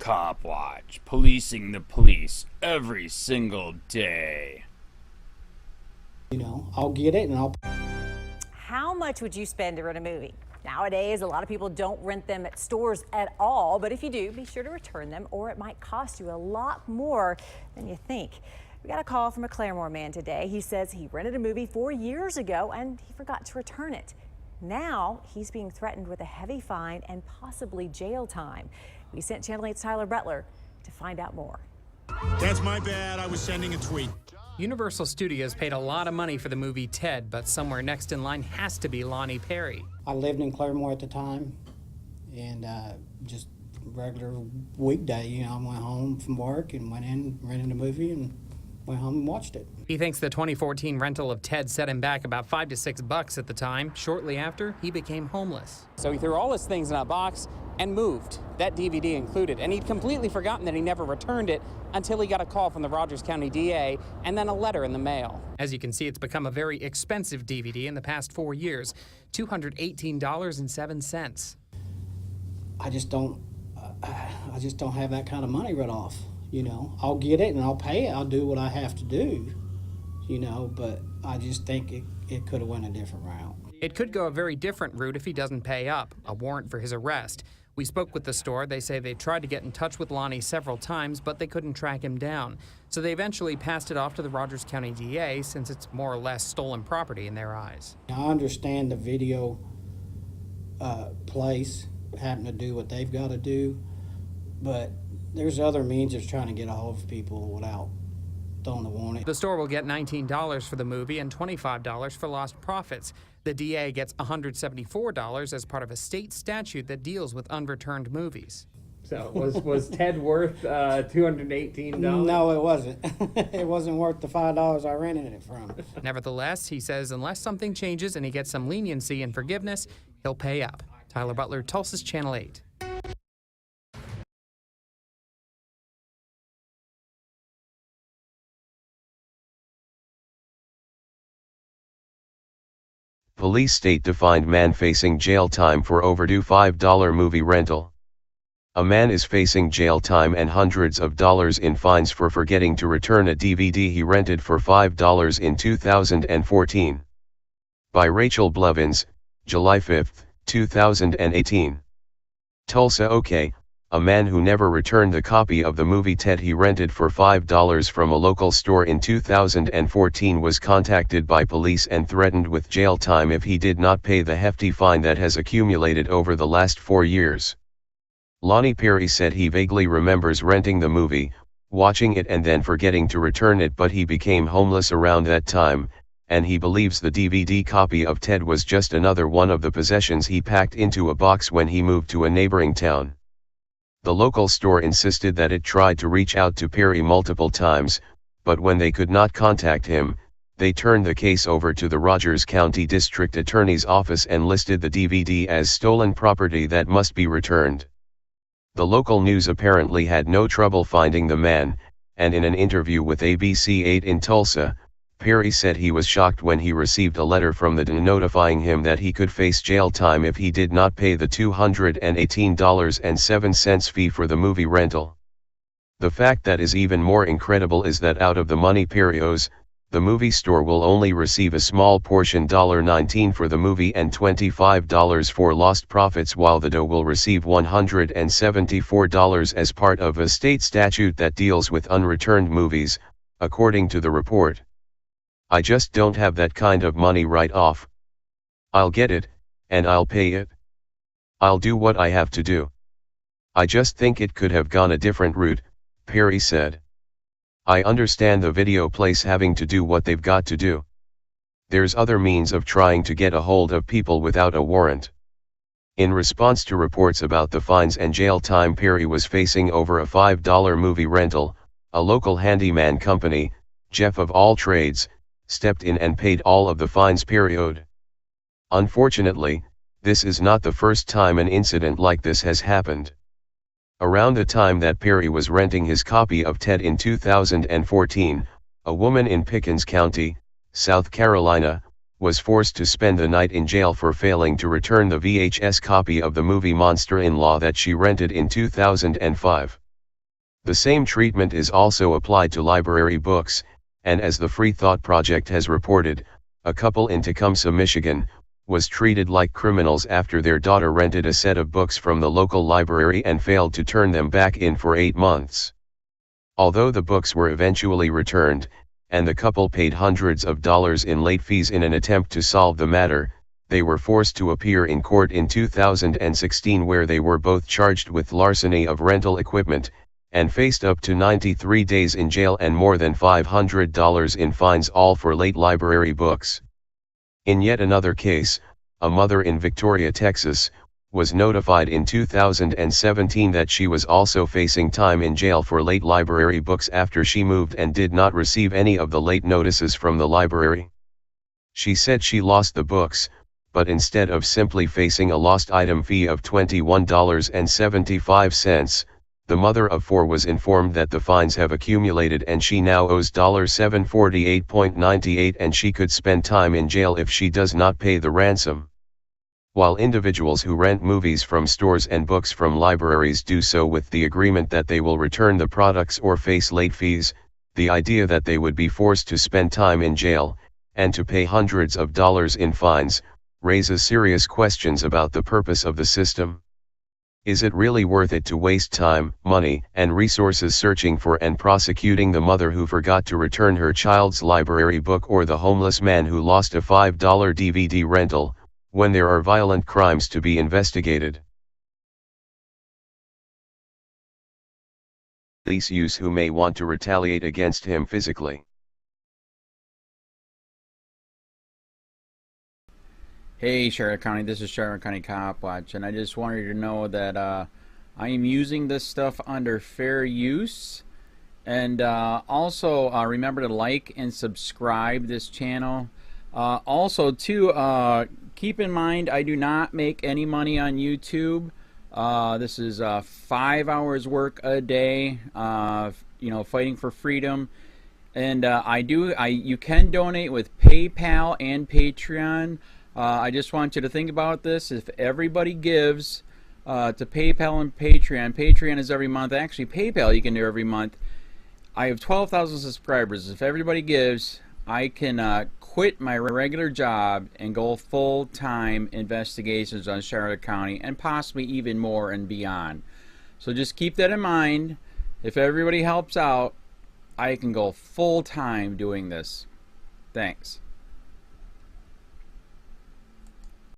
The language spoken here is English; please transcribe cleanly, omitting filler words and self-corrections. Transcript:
COPWATCH, policing the police every single day. You know, I'll get it and I'll... How much would you spend to rent a movie? Nowadays, a lot of people don't rent them at stores at all, but if you do, be sure to return them or it might cost you a lot more than you think. We got a call from a Claremore man today. He says he rented a movie 4 years ago and he forgot to return it. Now he's being threatened with a heavy fine and possibly jail time. We sent Channel 8's Tyler Butler to find out more. That's my bad. I was sending a tweet. Universal Studios paid a lot of money for the movie Ted, but somewhere next in line has to be Lonnie Perry. I lived in Claremore at the time, and just regular weekday, you know, I went home from work and went in, rented a movie, and went home and watched it. He thinks the 2014 rental of Ted set him back about $5 to $6 at the time. Shortly after, he became homeless. So he threw all his things in a box and moved, that DVD included. And he'd completely forgotten that he never returned it until he got a call from the Rogers County DA and then a letter in the mail. As you can see, it's become a very expensive DVD in the past 4 years, $218.07. I just don't have that kind of money right off. You know, I'll get it and I'll pay it. I'll do what I have to do, you know, but I just think it could have went a different route. It could go a very different route if he doesn't pay up, a warrant for his arrest. We spoke with the store. They say they tried to get in touch with Lonnie several times, but they couldn't track him down. So they eventually passed it off to the Rogers County DA since it's more or less stolen property in their eyes. I understand the video place having to do what they've got to do, but there's other means of trying to get a hold of people without throwing the warrant. The store will get $19 for the movie and $25 for lost profits. The DA gets $174 as part of a state statute that deals with unreturned movies. So was Ted worth $218? No, it wasn't. It wasn't worth the $5 I rented it from. Nevertheless, he says unless something changes and he gets some leniency and forgiveness, he'll pay up. Tyler Butler, Tulsa's Channel 8. Police state-defined man facing jail time for overdue $5 movie rental. A man is facing jail time and hundreds of dollars in fines for forgetting to return a DVD he rented for $5 in 2014. By Rachel Blevins, July 5, 2018. Tulsa, OK. A man who never returned the copy of the movie Ted he rented for $5 from a local store in 2014 was contacted by police and threatened with jail time if he did not pay the hefty fine that has accumulated over the last 4 years. Lonnie Perry said he vaguely remembers renting the movie, watching it and then forgetting to return it, but he became homeless around that time, and he believes the DVD copy of Ted was just another one of the possessions he packed into a box when he moved to a neighboring town. The local store insisted that it tried to reach out to Perry multiple times, but when they could not contact him, they turned the case over to the Rogers County District Attorney's Office and listed the DVD as stolen property that must be returned. The local news apparently had no trouble finding the man, and in an interview with ABC 8 in Tulsa, Perry said he was shocked when he received a letter from the DA notifying him that he could face jail time if he did not pay the $218.07 fee for the movie rental. The fact that is even more incredible is that out of the money Perry owes, the movie store will only receive a small portion, $19 for the movie and $25 for lost profits, while the DA will receive $174 as part of a state statute that deals with unreturned movies, according to the report. I just don't have that kind of money right off. I'll get it, and I'll pay it. I'll do what I have to do. I just think it could have gone a different route, Perry said. I understand the video place having to do what they've got to do. There's other means of trying to get a hold of people without a warrant. In response to reports about the fines and jail time Perry was facing over a $5 movie rental, a local handyman company, Jeff of All Trades, stepped in and paid all of the fines Perry owed. Unfortunately, this is not the first time an incident like this has happened. Around the time that Perry was renting his copy of Ted in 2014, a woman in Pickens County, South Carolina, was forced to spend the night in jail for failing to return the VHS copy of the movie Monster-in-Law that she rented in 2005. The same treatment is also applied to library books, and as the Free Thought Project has reported, a couple in Tecumseh, Michigan, was treated like criminals after their daughter rented a set of books from the local library and failed to turn them back in for 8 months. Although the books were eventually returned, and the couple paid hundreds of dollars in late fees in an attempt to solve the matter, they were forced to appear in court in 2016, where they were both charged with larceny of rental equipment, and faced up to 93 days in jail and more than $500 in fines, all for late library books. In yet another case, a mother in Victoria, Texas, was notified in 2017 that she was also facing time in jail for late library books after she moved and did not receive any of the late notices from the library. She said she lost the books, but instead of simply facing a lost item fee of $21.75, the mother of 4 was informed that the fines have accumulated and she now owes $748.98 and she could spend time in jail if she does not pay the ransom. While individuals who rent movies from stores and books from libraries do so with the agreement that they will return the products or face late fees, the idea that they would be forced to spend time in jail, and to pay hundreds of dollars in fines, raises serious questions about the purpose of the system. Is it really worth it to waste time, money, and resources searching for and prosecuting the mother who forgot to return her child's library book or the homeless man who lost a $5 DVD rental, when there are violent crimes to be investigated? Police use who may want to retaliate against him physically. Hey Charlotte County, this is Charlotte County COPWATCH, and I just wanted you to know that I am using this stuff under fair use. And also remember to like and subscribe this channel. Also too, keep in mind I do not make any money on YouTube. This is 5 hours work a day, you know, fighting for freedom. And you can donate with PayPal and Patreon. I just want you to think about this. If everybody gives to PayPal and Patreon, Patreon is every month. Actually, PayPal you can do every month. I have 12,000 subscribers. If everybody gives, I can quit my regular job and go full-time investigations on Charlotte County and possibly even more and beyond. So just keep that in mind. If everybody helps out, I can go full-time doing this. Thanks.